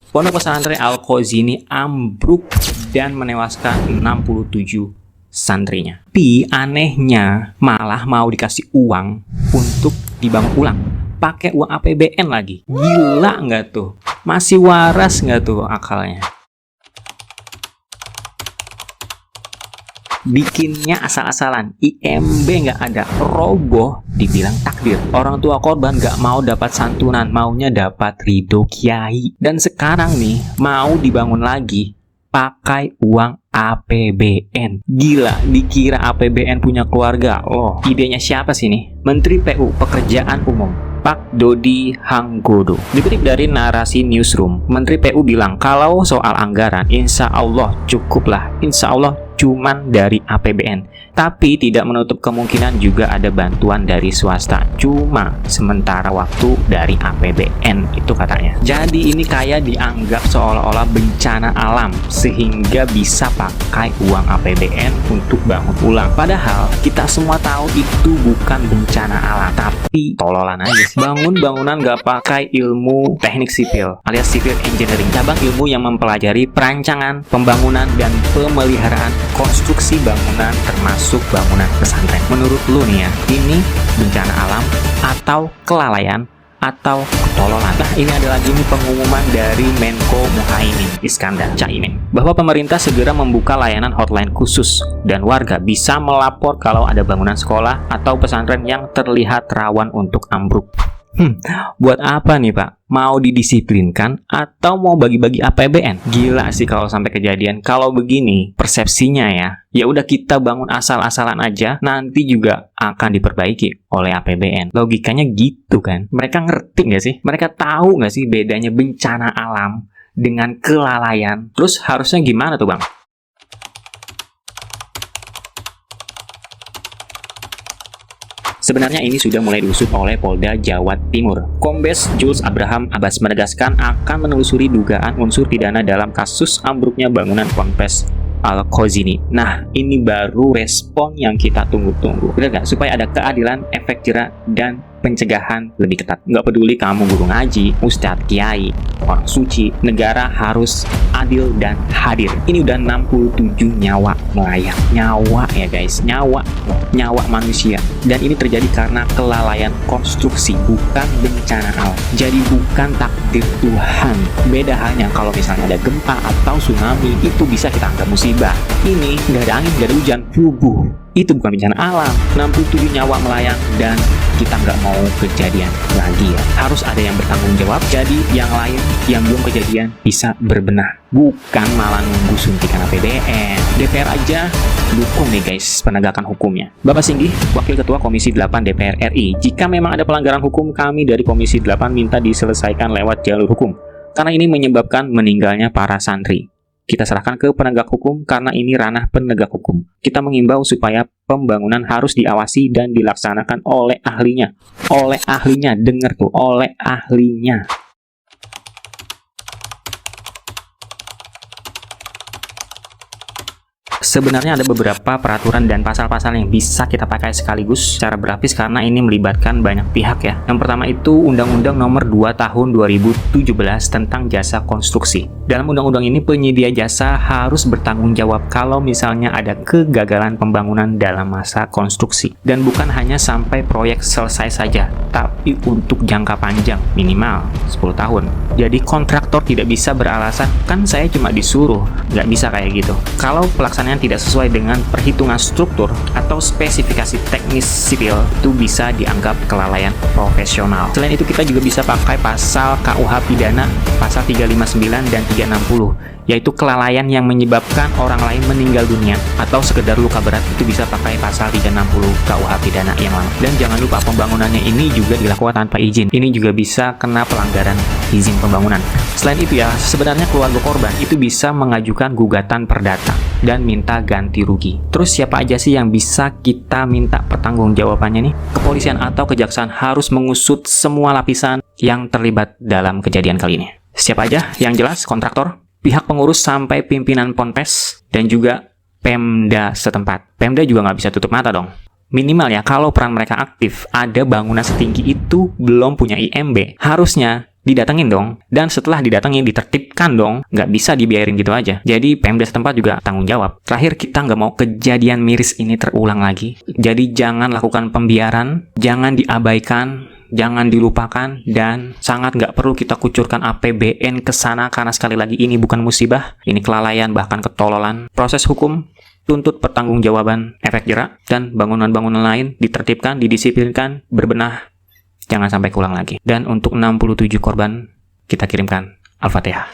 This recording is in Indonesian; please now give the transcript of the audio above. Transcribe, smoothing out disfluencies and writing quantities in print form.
Pondok pesantren Al-Khazini ambruk dan menewaskan 67 santrinya. Tapi anehnya malah mau dikasih uang untuk dibangun ulang. Pakai uang APBN lagi. Gila nggak tuh? Masih waras nggak tuh akalnya? Bikinnya asal-asalan, IMB nggak ada, roboh dibilang takdir. Orang tua korban nggak mau dapat santunan, maunya dapat ridho kiai. Dan sekarang nih mau dibangun lagi pakai uang APBN. Gila, dikira APBN punya keluarga. Oh, idenya siapa sih nih? Menteri PU Pekerjaan Umum Pak Dodi Hanggodo. Dikutip dari Narasi Newsroom, Menteri PU bilang kalau soal anggaran insya Allah cukuplah, insya Allah cuman dari APBN, tapi tidak menutup kemungkinan juga ada bantuan dari swasta, cuma sementara waktu dari APBN, itu katanya. Jadi ini kayak dianggap seolah-olah bencana alam sehingga bisa pakai uang APBN untuk bangun ulang, padahal kita semua tahu itu bukan bencana alam tapi tololan aja. Bangun bangunan gak pakai ilmu teknik sipil alias civil engineering, cabang ilmu yang mempelajari perancangan, pembangunan, dan pemeliharaan konstruksi bangunan termasuk bangunan pesantren. Menurut lu nih ya, ini bencana alam atau kelalaian atau ketololan? Nah, ini ada lagi nih pengumuman dari Menko Muhaimin Iskandar Caimin bahwa pemerintah segera membuka layanan hotline khusus dan warga bisa melapor kalau ada bangunan sekolah atau pesantren yang terlihat rawan untuk ambruk. Buat apa nih Pak? Mau didisiplinkan atau mau bagi-bagi APBN? Gila sih kalau sampai kejadian. Kalau begini persepsinya ya udah kita bangun asal-asalan aja, nanti juga akan diperbaiki oleh APBN. Logikanya gitu kan? Mereka ngerti nggak sih? Mereka tahu nggak sih bedanya bencana alam dengan kelalaian? Terus harusnya gimana tuh Bang? Sebenarnya ini sudah mulai diusut oleh Polda Jawa Timur. Kombes Jules Abraham Abbas menegaskan akan menelusuri dugaan unsur pidana dalam kasus ambruknya bangunan Ponpes Al-Khazini. Nah, ini baru respon yang kita tunggu-tunggu. Benar nggak? Supaya ada keadilan, efek jerak, dan pencegahan lebih ketat. Nggak peduli kamu guru ngaji, ustadz, kiai, orang suci, negara harus adil dan hadir. Ini udah 67 nyawa melayang. Nyawa ya guys, nyawa manusia. Dan ini terjadi karena kelalaian konstruksi, bukan bencana alam. Jadi bukan takdir Tuhan. Beda halnya kalau misalnya ada gempa atau tsunami, itu bisa kita anggap musibah. Ini nggak ada angin, nggak ada hujan, rubuh. Itu bukan bencana alam. 67 nyawa melayang dan kita nggak mau kejadian lagi ya. Harus ada yang bertanggung jawab, jadi yang lain yang belum kejadian bisa berbenah. Bukan malah nunggu suntikan APBN. DPR aja dukung nih guys penegakan hukumnya. Bapak Singgih, Wakil Ketua Komisi 8 DPR RI, jika memang ada pelanggaran hukum, kami dari Komisi 8 minta diselesaikan lewat jalur hukum. Karena ini menyebabkan meninggalnya para santri. Kita serahkan ke penegak hukum karena ini ranah penegak hukum. Kita mengimbau supaya pembangunan harus diawasi dan dilaksanakan oleh ahlinya. Oleh ahlinya, dengar tuh, oleh ahlinya. Sebenarnya ada beberapa peraturan dan pasal-pasal yang bisa kita pakai sekaligus secara berlapis karena ini melibatkan banyak pihak ya. Yang pertama itu Undang-Undang Nomor 2 Tahun 2017 tentang jasa konstruksi. Dalam undang-undang ini penyedia jasa harus bertanggung jawab kalau misalnya ada kegagalan pembangunan dalam masa konstruksi. Dan bukan hanya sampai proyek selesai saja, tapi untuk jangka panjang minimal 10 tahun. Jadi kontraktor tidak bisa beralasan, kan saya cuma disuruh. Nggak bisa kayak gitu. Kalau pelaksanaan tidak sesuai dengan perhitungan struktur atau spesifikasi teknis sipil, itu bisa dianggap kelalaian profesional. Selain itu kita juga bisa pakai pasal KUH pidana pasal 359 dan 360, yaitu kelalaian yang menyebabkan orang lain meninggal dunia atau sekedar luka berat, itu bisa pakai pasal 360 KUH pidana yang lama. Dan jangan lupa pembangunannya ini juga dilakukan tanpa izin. Ini juga bisa kena pelanggaran izin pembangunan. Selain itu ya, sebenarnya keluarga korban itu bisa mengajukan gugatan perdata dan minta ganti rugi. Terus siapa aja sih yang bisa kita minta pertanggungjawabannya nih? Kepolisian atau kejaksaan harus mengusut semua lapisan yang terlibat dalam kejadian kali ini. Siapa aja? Yang jelas kontraktor, pihak pengurus sampai pimpinan Ponpes, dan juga Pemda setempat. Pemda juga nggak bisa tutup mata dong. Minimal ya, kalau peran mereka aktif, ada bangunan setinggi itu belum punya IMB, harusnya didatengin dong. Dan setelah didatengin, ditertibkan dong. Nggak bisa dibiarin gitu aja. Jadi Pemda setempat juga tanggung jawab. Terakhir, kita nggak mau kejadian miris ini terulang lagi. Jadi jangan lakukan pembiaran, jangan diabaikan, jangan dilupakan, dan sangat nggak perlu kita kucurkan APBN ke sana karena sekali lagi ini bukan musibah, ini kelalaian bahkan ketololan. Proses hukum tuntut pertanggungjawaban, efek jerak, dan bangunan-bangunan lain ditertibkan, didisiplinkan, berbenah, jangan sampai keulang lagi. Dan untuk 67 korban, kita kirimkan Al-Fatihah.